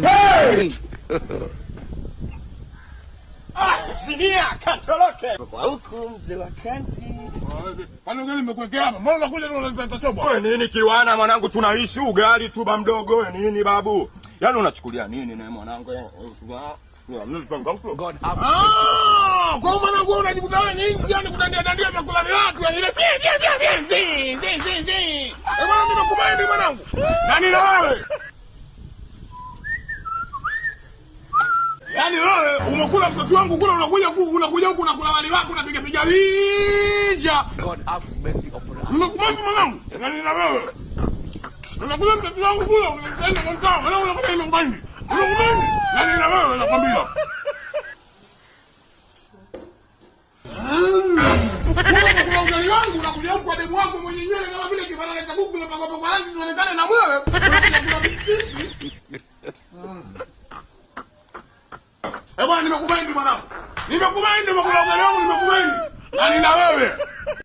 Hey! Sinia, katoroke. Kwa huku mzee wa kazi. Kwani ugali nimekuwekea hapa? Mbona unakuja tu unaleta chobo? Wewe nini kiwana mwanangu, tunaishi ugali tu ba mdogo. Wewe nini babu? Yaani unachukulia nini na mwanangu? God have mercy. Kwa mwanangu unajikuta wewe ni nzi, yani kudandia vyakula vya watu, yani ile zi. Bwana nimekumaindi mwanangu. Nani na wewe? Yaani wewe umekula msosi wangu kula, unakuja huku unakula wali wako unapiga vinja. God have mercy upon us. Nimekumaindi mwanangu. Nani na wewe? Unakula msosi wangu kula, unaenda kwa mtaa, wala unakuja nyumbani. Nimekumaindi. Nani na wewe nakwambia? Kuna ugali wangu unakuja huku kwa demu wako mwenye nywele kama vile kifaranga cha kuku na kwa rangi inaonekana na wewe. Unakuja biscuit. Bwana nimekumaindi mwanangu. Nimekumaindi, umekula ugali wangu nimekumaindi. Nani na wewe?